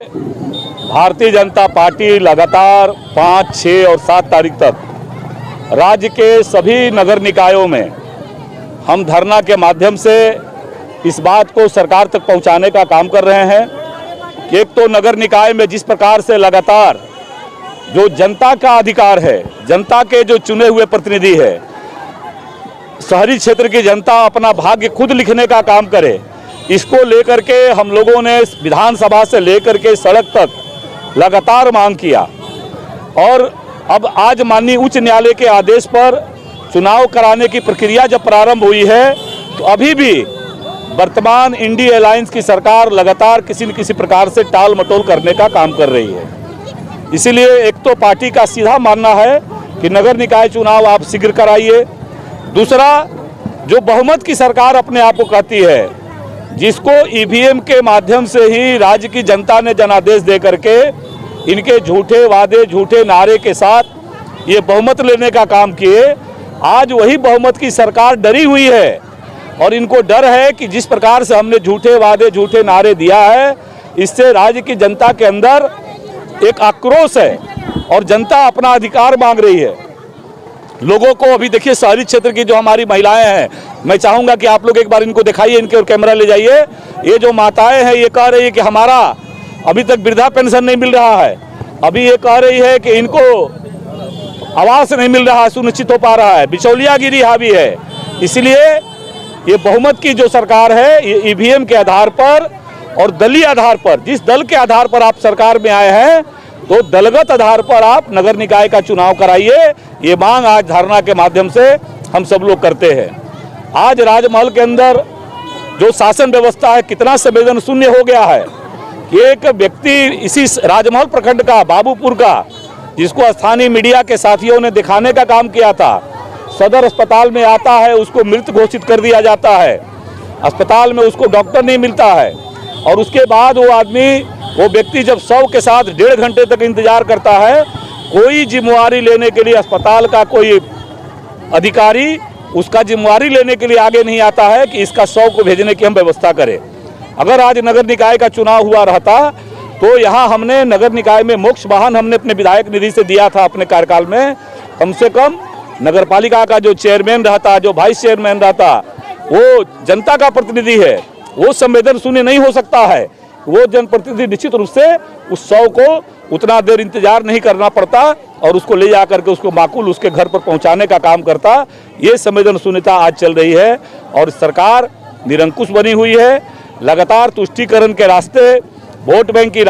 Bharatiya Janata party लगातार 5, 6 और 7 तारीख तक राज्य के सभी नगर निकायों में हम धरना के माध्यम से इस बात को सरकार तक पहुंचाने का काम कर रहे हैं कि एक तो नगर निकाय में जिस प्रकार से लगातार जो जनता का अधिकार है, जनता के जो चुने हुए प्रतिनिधि है, शहरी क्षेत्र की जनता अपना भाग्य खुद लिखने का काम करे, इसको लेकर के हम लोगों ने विधानसभा से लेकर के सड़क तक लगातार मांग किया। और अब आज माननीय उच्च न्यायालय के आदेश पर चुनाव कराने की प्रक्रिया जब प्रारंभ हुई है, तो अभी भी वर्तमान इंडिया अलायंस की सरकार लगातार किसी न किसी प्रकार से टाल मटोल करने का काम कर रही है। इसीलिए एक तो पार्टी का सीधा मानना है कि नगर निकाय चुनाव आप शीघ्र कराइए। दूसरा, जो बहुमत की सरकार अपने आप को कहती है, जिसको ईवीएम के माध्यम से ही राज्य की जनता ने जनादेश दे करके इनके झूठे वादे, झूठे नारे के साथ ये बहुमत लेने का काम किए, आज वही बहुमत की सरकार डरी हुई है और इनको डर है कि जिस प्रकार से हमने झूठे वादे, झूठे नारे दिया है, इससे राज्य की जनता के अंदर एक आक्रोश है और जनता अपना अधिकार मांग रही है। लोगों को अभी देखिए, शहरी क्षेत्र की जो हमारी महिलाएं हैं, मैं चाहूँगा कि आप लोग एक बार इनको दिखाइए, इनके और कैमरा ले जाइए। ये जो माताएं हैं, ये कह रही है कि हमारा अभी तक वृद्धा पेंशन नहीं मिल रहा है, अभी ये कह रही है कि इनको आवास नहीं मिल रहा है, सुनिश्चित हो पा रहा है, बिचौलियागिरी हावी है। इसलिए ये बहुमत की जो सरकार है, ये ईवीएम के आधार पर और दलीय आधार पर, जिस दल के आधार पर आप सरकार में आए हैं, तो दलगत आधार पर आप नगर निकाय का चुनाव कराइए। ये मांग आज धरना के माध्यम से हम सब लोग करते हैं। आज राजमहल के अंदर जो शासन व्यवस्था है, कितना संवेदन शून्य हो गया है कि एक व्यक्ति इसी राजमहल प्रखंड का, बाबूपुर का, जिसको स्थानीय मीडिया के साथियों ने दिखाने का काम किया था, सदर अस्पताल में आता है, उसको मृत घोषित कर दिया जाता है, अस्पताल में उसको डॉक्टर नहीं मिलता है, और उसके बाद वो व्यक्ति जब शव के साथ 1.5 घंटे तक इंतजार करता है, कोई जिम्मेवारी लेने के लिए अस्पताल का कोई अधिकारी उसका जिम्मेवारी लेने के लिए आगे नहीं आता है कि इसका शव को भेजने की हम व्यवस्था करें। अगर आज नगर निकाय का चुनाव हुआ रहता तो यहाँ हमने नगर निकाय में मोक्ष वाहन हमने अपने विधायक निधि से दिया था अपने कार्यकाल में। कम से कम नगर पालिका का जो चेयरमैन रहता, जो वाइस चेयरमैन रहता, वो जनता का प्रतिनिधि है, वो संवेदन शून्य नहीं हो सकता है। वो जनप्रतिनिधि निश्चित रूप से उस शव को उतना देर इंतजार नहीं करना पड़ता और उसको ले जाकर के उसको माकूल उसके घर पर पहुंचाने का काम करता। ये संवेदन शून्यता आज चल रही है और सरकार निरंकुश बनी हुई है। लगातार तुष्टीकरण के रास्ते, वोट बैंक की